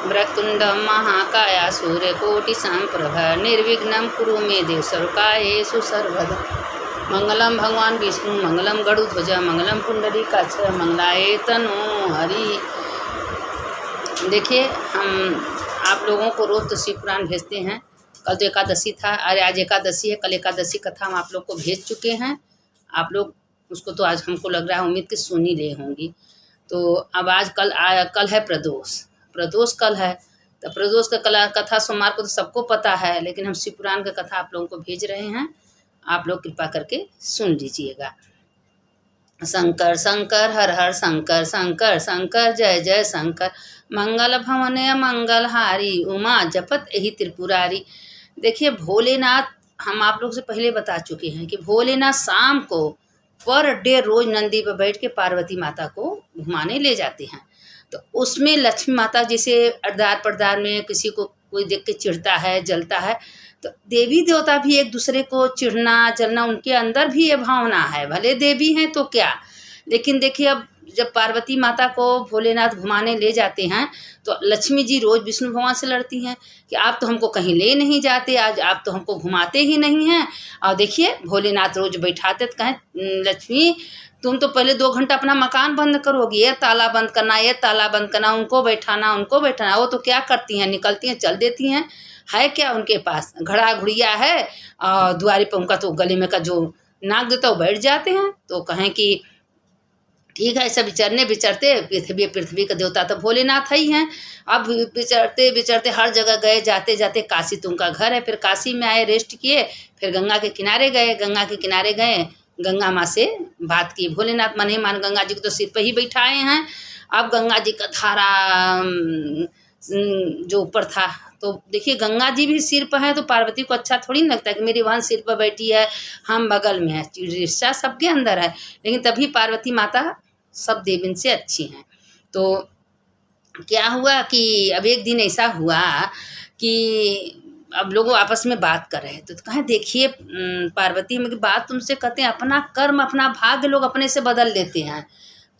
वक्रतुण्डं महाकाय सूर्यकोटिसमप्रभा निर्विघ्नं कुरु मे देव सर्वकार्येषु सर्वदा। मंगलम भगवान विष्णु मंगलम गरुड़ध्वज मंगलम पुंडरीकाक्ष मंगलाय तनो हरि। देखिए, हम आप लोगों को रोज़ तो शिव पुराण भेजते हैं। कल तो एकादशी था, अरे आज एकादशी है, कल एकादशी कथा हम आप लोग को भेज चुके हैं। आप लोग उसको तो आज हमको लग रहा है उम्मीद कि सुन ही ले होंगी। तो अब आज कल है प्रदोष कल है। तो प्रदोष का कथा सोमवार को तो सबको पता है, लेकिन हम शिव पुराण का कथा आप लोगों को भेज रहे हैं। आप लोग कृपा करके सुन लीजिएगा। शंकर शंकर हर हर शंकर शंकर शंकर जय जय शंकर मंगल भवने मंगलहारी उमा जपत यही त्रिपुरारी। देखिए, भोलेनाथ हम आप लोग से पहले बता चुके हैं कि भोलेनाथ शाम को पर डे रोज नंदी पर बैठ के पार्वती माता को घुमाने ले जाते हैं। तो उसमें लक्ष्मी माता जैसे अरदार परदार में किसी को कोई देख के चिढ़ता है, जलता है, तो देवी देवता भी एक दूसरे को चिढ़ना जलना उनके अंदर भी ये भावना है। भले देवी हैं तो क्या, लेकिन देखिए अब जब पार्वती माता को भोलेनाथ घुमाने ले जाते हैं तो लक्ष्मी जी रोज विष्णु भगवान से लड़ती हैं कि आप तो हमको कहीं ले नहीं जाते, आज आप तो हमको घुमाते ही नहीं हैं। और देखिए भोलेनाथ रोज बैठाते तो कहें लक्ष्मी तुम तो पहले 2 घंटा अपना मकान बंद करोगी, ये ताला बंद करना, ये ताला बंद करना, उनको बैठाना। वो तो क्या करती हैं, निकलती हैं चल देती हैं। है क्या उनके पास, घड़ा घुड़िया है और दुआरी पर उनका तो गले में का जो नाक देता वो बैठ जाते हैं। तो कहें कि ठीक है, ऐसा विचरते पृथ्वी का देवता तो भोलेनाथ ही हैं। अब विचरते हर जगह गए, जाते जाते काशी तो उनका घर है। फिर काशी में आए, रेस्ट किए, फिर गंगा के किनारे गए, गंगा माँ से बात की। भोलेनाथ मन ही मान गंगा जी को तो सिर पर ही बैठाए हैं। अब गंगा जी का धारा जो ऊपर था, तो देखिए गंगा जी भी सिर पर है तो पार्वती को अच्छा थोड़ी नहीं लगता कि मेरी बहन सिर पर बैठी है, हम बगल में है। ईर्ष्या सबके अंदर है, लेकिन तभी पार्वती माता सब देवीन से अच्छी हैं। तो क्या हुआ कि अब एक दिन ऐसा हुआ कि अब लोग आपस में बात कर रहे थे। तो कहें देखिए पार्वती में की बात तुमसे कहते हैं, अपना कर्म अपना भाग्य लोग अपने से बदल लेते हैं।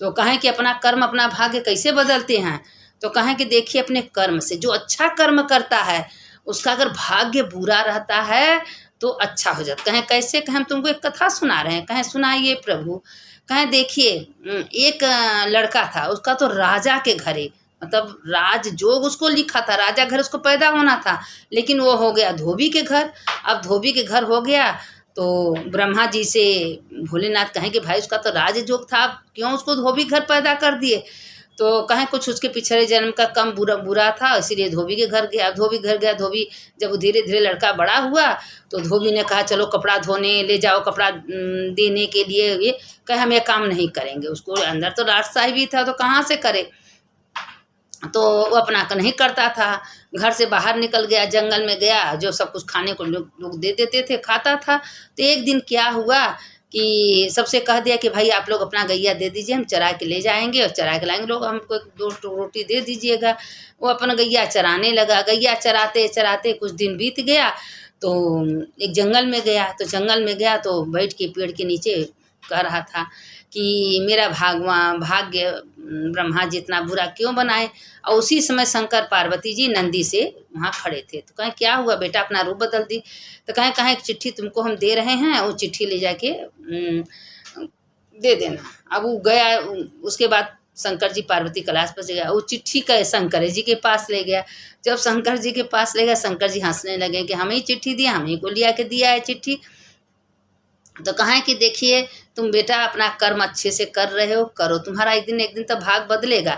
तो कहें कि अपना कर्म अपना भाग्य कैसे बदलते हैं। तो कहें कि देखिए अपने कर्म से जो अच्छा कर्म करता है उसका अगर भाग्य बुरा रहता है तो अच्छा हो जाता। कहें कैसे, कहें हम तुमको एक कथा सुना रहे हैं। कहें सुनाइए प्रभु। कहें देखिए एक लड़का था, उसका तो राजा के घरे मतलब राजयोग उसको लिखा था, राजा घर उसको पैदा होना था, लेकिन वो हो गया धोबी के घर। अब धोबी के घर हो गया तो ब्रह्मा जी से भोलेनाथ कहें कि भाई उसका तो राजयोग था, क्यों उसको धोबी घर पैदा कर दिए। तो कहें कुछ उसके पिछले जन्म का कम बुरा था, इसीलिए धोबी के घर गया। धोबी जब धीरे धीरे लड़का बड़ा हुआ तो धोबी ने कहा चलो कपड़ा धोने ले जाओ, कपड़ा देने के लिए। ये कहे हम ये काम नहीं करेंगे। उसको अंदर तो राजशाही भी था, तो कहाँ से करे। तो वो अपना का नहीं करता था, घर से बाहर निकल गया, जंगल में गया, जो सब कुछ खाने को लोग दे देते थे खाता था। तो एक दिन क्या हुआ कि सबसे कह दिया कि भाई आप लोग अपना गैया दे दीजिए, हम चरा के ले जाएंगे और चरा के लाएंगे, लोग हमको 2 रोटी दे दीजिएगा। वो अपना गैया चराने लगा। गैया चराते चराते कुछ दिन बीत गया तो एक जंगल में गया तो बैठ के पेड़ के नीचे कह रहा था कि मेरा भाग्य ब्रह्मा जी इतना बुरा क्यों बनाए। और उसी समय शंकर पार्वती जी नंदी से वहाँ खड़े थे। तो कहें क्या हुआ बेटा, अपना रूप बदल दी। तो कहें एक चिट्ठी तुमको हम दे रहे हैं, वो चिट्ठी ले जाके दे देना। अब वो गया, उसके बाद शंकर जी पार्वती कैलाश पर गया, वो चिट्ठी का शंकर जी के पास ले गया। जब शंकर जी के पास ले गया, शंकर जी हंसने लगे कि हमें ही चिट्ठी दिया, हमें को लिया के दिया है चिट्ठी। तो कहें कि देखिए तुम बेटा अपना कर्म अच्छे से कर रहे हो, करो, तुम्हारा एक दिन तो भाग बदलेगा।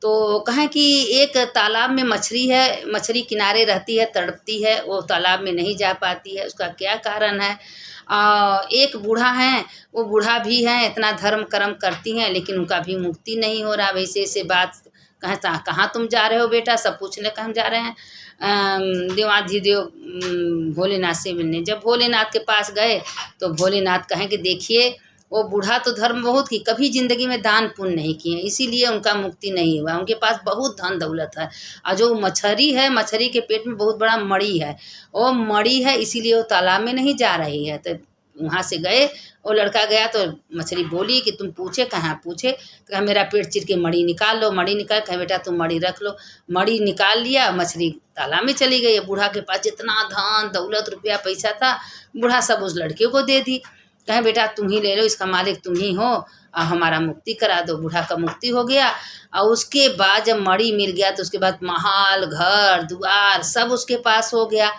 तो कहें कि एक तालाब में मछली है, मछली किनारे रहती है, तड़पती है, वो तालाब में नहीं जा पाती है, उसका क्या कारण है। एक बूढ़ा है, वो बूढ़ा भी है, इतना धर्म कर्म करती हैं लेकिन उनका भी मुक्ति नहीं हो रहा। वैसे ऐसे बात कहें कहाँ तुम जा रहे हो बेटा, सब पूछने का हम जा रहे हैं देवाधिदेव भोलेनाथ से मिलने। जब भोलेनाथ के पास गए तो भोलेनाथ कहें कि देखिए वो बूढ़ा तो धर्म बहुत की, कभी जिंदगी में दान पुण्य नहीं किए, इसीलिए उनका मुक्ति नहीं हुआ। उनके पास बहुत धन दौलत है, और जो मछली है, मछली के पेट में बहुत बड़ा मणि है, वो मणि है, इसीलिए वो तालाब में नहीं जा रही है। तो वहाँ से गए, वो लड़का गया तो मछली बोली कि तुम पूछे कहाँ, पूछे कहा मेरा पेट चिर के मड़ी निकाल लो, मड़ी निकाल, कहा बेटा तुम मड़ी रख लो, मड़ी निकाल लिया, मछली तालाब में चली गई। बूढ़ा के पास जितना धन दौलत रुपया पैसा था, बूढ़ा सब उस लड़के को दे दी। कहे बेटा तुम ही ले लो, इसका मालिक तुम ही हो, और हमारा मुक्ति करा दो। बूढ़ा का मुक्ति हो गया। और उसके बाद जब मड़ी मिल गया तो उसके बाद महल घर द्वार सब उसके पास हो गया।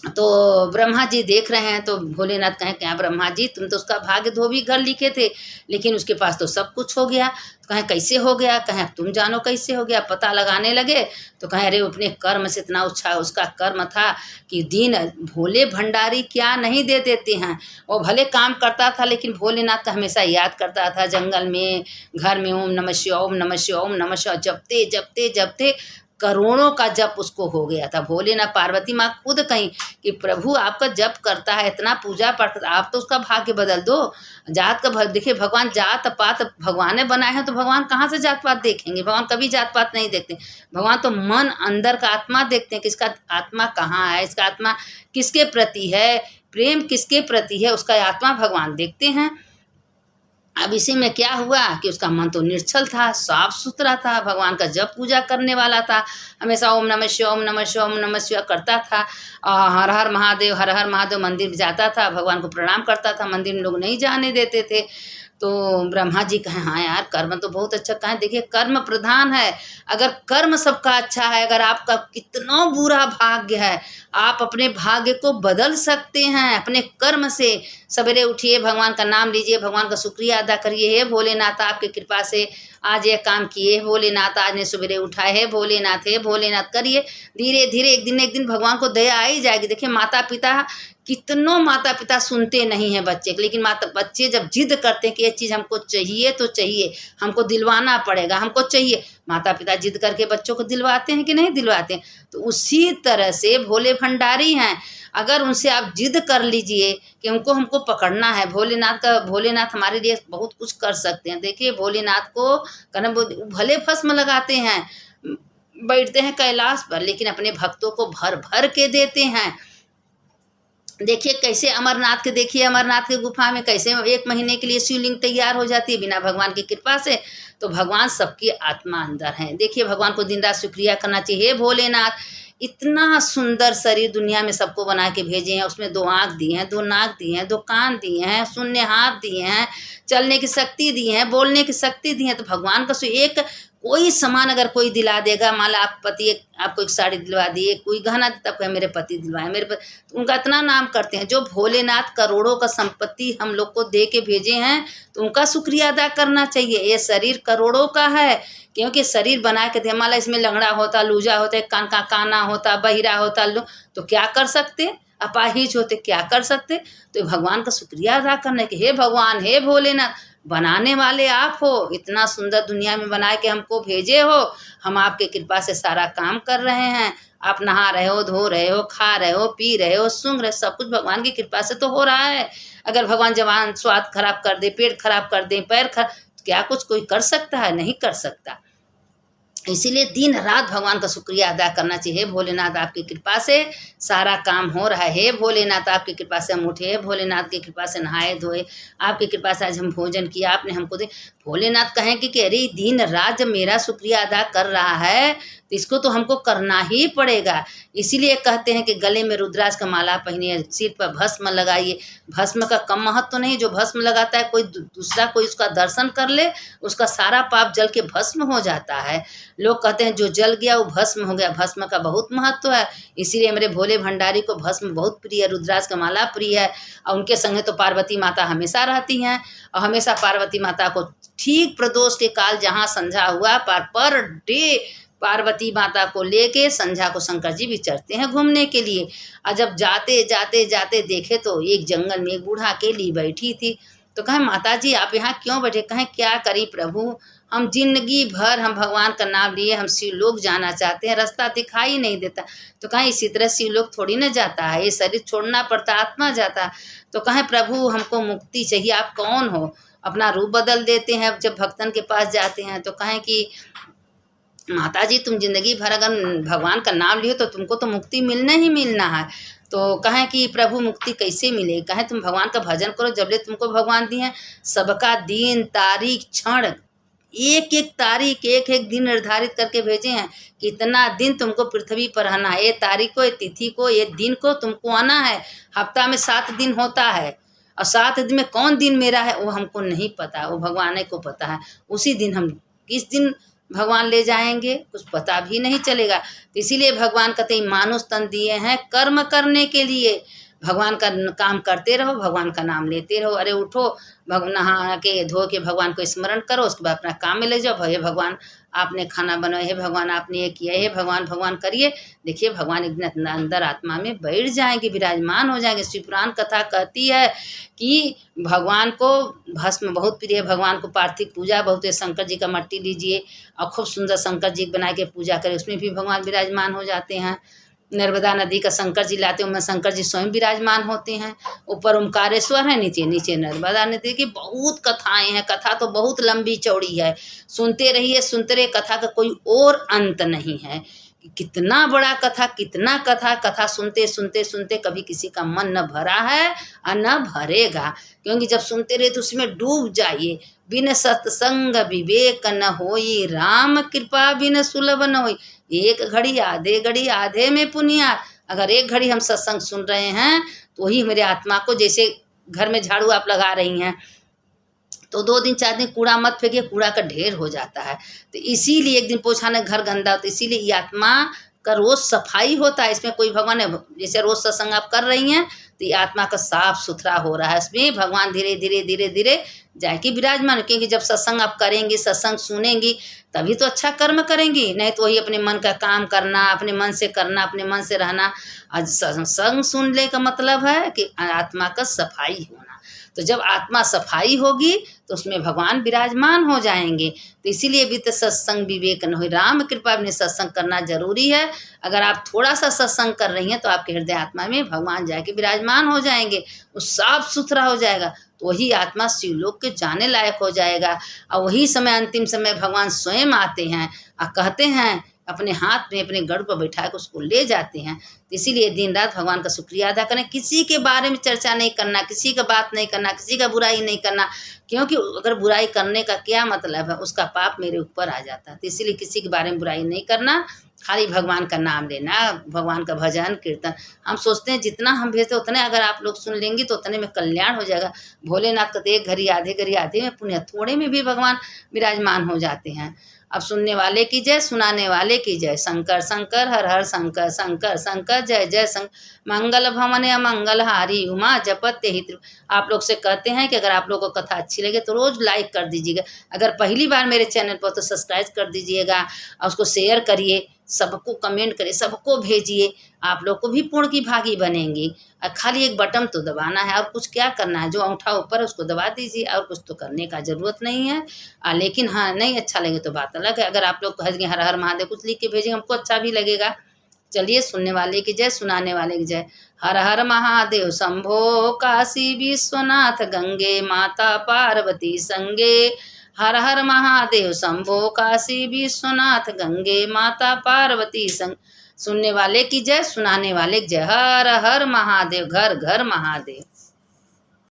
तो ब्रह्मा जी देख रहे हैं तो भोलेनाथ कहें क्या ब्रह्मा जी, तुम तो उसका भाग्य धोबी घर लिखे थे, लेकिन उसके पास तो सब कुछ हो गया। तो कहें कैसे हो गया, कहें तुम जानो कैसे हो गया। पता लगाने लगे तो कहें अरे अपने कर्म से इतना अच्छा उसका कर्म था कि दिन भोले भंडारी क्या नहीं दे देते हैं। वो भले काम करता था लेकिन भोलेनाथ का हमेशा याद करता था। जंगल में घर में ओम नमः शिवाय ओम नमः शिवाय ओम नमः शिवाय जपते जपते जपते करोड़ों का जप उसको हो गया था। भोलेनाथ पार्वती माँ खुद कहीं कि प्रभु आपका जप करता है, इतना पूजा पाठ, आप तो उसका भाग्य बदल दो। जात का देखिए भगवान जात पात भगवान ने बनाए हैं तो भगवान कहाँ से जात पात देखेंगे, भगवान कभी जात पात नहीं देखते। भगवान तो मन अंदर का आत्मा देखते हैं कि इसका आत्मा कहाँ है, इसका आत्मा किसके प्रति है, प्रेम किसके प्रति है, उसका आत्मा भगवान देखते हैं। अब इसी में क्या हुआ कि उसका मन तो निर्छल था, साफ सुथरा था, भगवान का जप पूजा करने वाला था, हमेशा ओम नमः शिवाय ओम नमः शिवाय ओम नमः शिवाय करता था। हर हर महादेव मंदिर जाता था, भगवान को प्रणाम करता था, मंदिर में लोग नहीं जाने देते थे। तो ब्रह्मा जी कहें हाँ यार कर्म तो बहुत अच्छा, कहें देखिए कर्म प्रधान है। अगर कर्म सबका अच्छा है, अगर आपका कितना बुरा भाग्य है, आप अपने भाग्य को बदल सकते हैं अपने कर्म से। सवेरे उठिए, भगवान का नाम लीजिए, भगवान का शुक्रिया अदा करिए, हे भोलेनाथ आपके कृपा से आज ये काम किए, हे भोलेनाथ आज ने सवेरे उठाए, हे भोलेनाथ करिए। धीरे धीरे एक दिन भगवान को दया आ ही जाएगी। देखिए माता पिता, कितनों माता पिता सुनते नहीं हैं बच्चे के, लेकिन बच्चे जब जिद करते हैं कि ये चीज़ हमको चाहिए तो चाहिए, हमको दिलवाना पड़ेगा, हमको चाहिए, माता पिता जिद करके बच्चों को दिलवाते हैं कि नहीं दिलवाते हैं। तो उसी तरह से भोले भंडारी हैं। अगर उनसे आप जिद कर लीजिए कि हमको पकड़ना है, भोलेनाथ हमारे लिए बहुत कुछ कर सकते हैं। देखिए भोलेनाथ को कहना भले भस्म लगाते हैं, बैठते हैं कैलाश पर, लेकिन अपने भक्तों को भर भर के देते हैं। देखिए कैसे अमरनाथ के गुफा में कैसे 1 महीने के लिए शिवलिंग तैयार हो जाती है बिना भगवान की कृपा से। तो भगवान सबकी आत्मा अंदर है। देखिए भगवान को दिन रात शुक्रिया करना चाहिए। हे भोलेनाथ इतना सुंदर शरीर दुनिया में सबको बना के भेजे हैं, उसमें 2 आँख दिए हैं, 2 नाक दिए हैं, 2 कान दिए हैं, शून्य हाथ दिए हैं, चलने की शक्ति दी है, बोलने की शक्ति दी है। तो भगवान का एक कोई सामान अगर कोई दिला देगा, मान लो आप पति आपको एक साड़ी दिलवा दिए, कोई गहना देता, कहे मेरे पति दिलवाए, मेरे पति, तो उनका इतना नाम करते हैं। जो भोलेनाथ करोड़ों का संपत्ति हम लोग को दे के भेजे हैं, तो उनका शुक्रिया अदा करना चाहिए। ये शरीर करोड़ों का है, क्योंकि शरीर बना के थे, मान लो इसमें लंगड़ा होता, लूजा होता, कान का काना होता, बहिरा होता, तो क्या कर सकते, अपाहिज होते, क्या कर सकते। तो भगवान का शुक्रिया अदा करने के, हे भगवान हे भोलेनाथ बनाने वाले आप हो, इतना सुंदर दुनिया में बना के हमको भेजे हो, हम आपके कृपा से सारा काम कर रहे हैं। आप नहा रहे हो, धो रहे हो, खा रहे हो, पी रहे हो, सूंघ रहे हो, सब कुछ भगवान की कृपा से तो हो रहा है। अगर भगवान जवान स्वाद खराब कर दे, पेट खराब कर दे, पैर खराब, तो क्या कुछ कोई कर सकता है, नहीं कर सकता। इसीलिए दिन रात भगवान का शुक्रिया अदा करना चाहिए। भोलेनाथ आपकी कृपा से सारा काम हो रहा है, भोलेनाथ आपकी कृपा से हम उठे, भोलेनाथ की कृपा से नहाए धोए, आपकी कृपा से आज हम भोजन किया, आपने हमको दे। भोलेनाथ कहें कि अरे दिन रात जब मेरा शुक्रिया अदा कर रहा है तो इसको तो हमको करना ही पड़ेगा। इसीलिए कहते हैं कि गले में रुद्राक्ष का माला पहनिए, सिर पर भस्म लगाइए। भस्म का कम महत्व तो नहीं, जो भस्म लगाता है कोई दूसरा कोई उसका दर्शन कर ले, उसका सारा पाप जल के भस्म हो जाता है। लोग कहते हैं जो जल गया वो भस्म हो गया, भस्म का बहुत महत्व है। इसीलिए मेरे भोले भंडारी को भस्म बहुत प्रिय है, रुद्राक्ष का माला प्रिय है। और उनके संगे तो पार्वती माता हमेशा रहती हैं, और हमेशा पार्वती माता को ठीक प्रदोष के काल जहाँ संध्या हुआ पर डे पार्वती माता को लेके संध्या को शंकर जी भी चढ़ते हैं घूमने के लिए। और जब जाते जाते जाते देखे तो एक जंगल में एक बूढ़ा अकेली बैठी थी। तो कहें माता जी आप यहाँ क्यों बैठे, कहें क्या करी प्रभु, हम जिंदगी भर हम भगवान का नाम लिए, हम शिवलोक जाना चाहते हैं, रास्ता दिखाई नहीं देता। तो कहें इसी तरह शिवलोक थोड़ी ना जाता है, ये शरीर छोड़ना पड़ता, आत्मा जाता। तो कहें प्रभु हमको मुक्ति चाहिए, आप कौन हो। अपना रूप बदल देते हैं जब भक्तन के पास जाते हैं। तो कहें कि माता जी तुम जिंदगी भर अगर भगवान का नाम लियो तो तुमको तो मुक्ति मिलना ही मिलना है। तो कहें कि प्रभु मुक्ति कैसे मिले, कहें तुम भगवान का भजन करो, जबले तुमको भगवान दिए हैं। सबका दिन तारीख क्षण एक एक तारीख एक एक दिन निर्धारित करके भेजे हैं कि इतना दिन तुमको पृथ्वी पर रहना है, ये तारीख को, ये तिथि को, ये दिन को तुमको आना है। हफ्ता में 7 दिन होता है और 7 दिन में कौन दिन मेरा है वो हमको नहीं पता, वो भगवान को पता है। उसी दिन हम किस दिन भगवान ले जाएंगे कुछ पता भी नहीं चलेगा। तो इसीलिए भगवान कहते हैं मानुष तन दिए हैं कर्म करने के लिए, भगवान का काम करते रहो, भगवान का नाम लेते रहो। अरे उठो, नहा के धो के भगवान को स्मरण करो, उसके बाद अपना काम में ले जाओ। हे भगवान आपने खाना बनाया, हे भगवान आपने ये किया, हे भगवान भगवान करिए। देखिए भगवान एक दिन अंदर आत्मा में बैठ जाएंगे, विराजमान हो जाएंगे। शिवपुराण कथा कहती है कि भगवान को भस्म बहुत प्रिय है, भगवान को पार्थिव पूजा बहुत है। शंकर जी का मट्टी लीजिए और खूब सुंदर शंकर जी बना के पूजा करें, उसमें भी भगवान विराजमान हो जाते हैं। नर्मदा नदी का शंकर जी लाते हैं, उनमें शंकर जी स्वयं विराजमान होते हैं। ऊपर ओमकारेश्वर है, नीचे नीचे नर्मदा नदी की बहुत कथाएं हैं। कथा तो बहुत लंबी चौड़ी है, सुनते रहिए सुनते रहिए, कथा का कोई और अंत नहीं है। कितना बड़ा कथा, कितना कथा, कथा सुनते सुनते सुनते कभी किसी का मन न भरा है और न भरेगा, क्योंकि जब सुनते रहे तो उसमें डूब जाइए। बिन सत्संग विवेक न होई, राम कृपा बिन सुलभ न होई। एक घड़ी आधे में पुनिया। अगर एक घड़ी हम सत्संग सुन रहे हैं तो वही मेरे आत्मा को, जैसे घर में झाड़ू आप लगा रही हैं तो 2 दिन 4 दिन कूड़ा मत फेंकिए, कूड़ा का ढेर हो जाता है। तो इसीलिए एक दिन पोछाने घर गंदा, तो इसीलिए ये आत्मा का रोज सफाई होता है। इसमें कोई भगवान है, जैसे रोज सत्संग आप कर रही हैं तो ये आत्मा का साफ सुथरा हो रहा है। इसमें भगवान धीरे धीरे धीरे धीरे जाके विराजमान, क्योंकि जब सत्संग आप करेंगी, सत्संग सुनेंगी तभी तो अच्छा कर्म करेंगी। नहीं तो वही अपने मन का काम करना, अपने मन से करना, अपने मन से रहना। आज सत्संग सुनने का मतलब है कि आत्मा का सफाई होना। तो जब आत्मा सफाई होगी तो उसमें भगवान विराजमान हो जाएंगे। तो इसीलिए भी तो सत्संग विवेक न हो, राम कृपा में सत्संग करना जरूरी है। अगर आप थोड़ा सा सत्संग कर रही हैं तो आपके हृदय आत्मा में भगवान जाके विराजमान हो जाएंगे, वो साफ सुथरा हो जाएगा। तो वही आत्मा शिवलोक के जाने लायक हो जाएगा। और वही समय, अंतिम समय भगवान स्वयं आते हैं और कहते हैं, अपने हाथ में अपने गढ़ पर बैठा कर उसको ले जाते हैं। तो इसीलिए दिन रात भगवान का शुक्रिया अदा करें। किसी के बारे में चर्चा नहीं करना, किसी का बात नहीं करना, किसी का बुराई नहीं करना, क्योंकि अगर बुराई करने का क्या मतलब है, उसका पाप मेरे ऊपर आ जाता है। तो इसीलिए किसी के बारे में बुराई नहीं करना, खाली भगवान का नाम लेना, भगवान का भजन कीर्तन। हम सोचते हैं जितना हम भेजते उतने अगर आप लोग सुन लेंगे तो उतने में कल्याण हो जाएगा। भोलेनाथ कहते एक घड़ी आधे में पुण्य, थोड़े में भी भगवान विराजमान हो जाते हैं। अब सुनने वाले की जय, सुनाने वाले की जय। शंकर शंकर हर हर शंकर, शंकर शंकर जय जय शंकर। मंगल भवन अमंगल हारी, उमा जपत्य हित। आप लोग से कहते हैं कि अगर आप लोगों को कथा अच्छी लगे तो रोज़ लाइक कर दीजिएगा। अगर पहली बार मेरे चैनल पर तो सब्सक्राइब कर दीजिएगा और उसको शेयर करिए, सबको कमेंट करिए, सबको भेजिए। आप लोग को भी पुण्य की भागी बनेंगी। खाली एक बटन तो दबाना है और कुछ क्या करना है, जो अंगूठा ऊपर है उसको दबा दीजिए, और कुछ तो करने का ज़रूरत नहीं है। लेकिन हाँ, नहीं अच्छा लगे तो बात अलग है। अगर आप लोग कहेंगे हर हर महादेव कुछ लिख के भेजेंगे, हमको अच्छा भी लगेगा। चलिए, सुनने वाले की जय, सुनाने वाले की जय। हर हर महादेव शंभो, काशी विश्वनाथ गंगे, माता पार्वती संगे। हर हर महादेव शंभो, काशी विश्वनाथ गंगे, माता पार्वती संग। सुनने वाले की जय, सुनाने वाले की जय। हर हर महादेव, घर घर महादेव।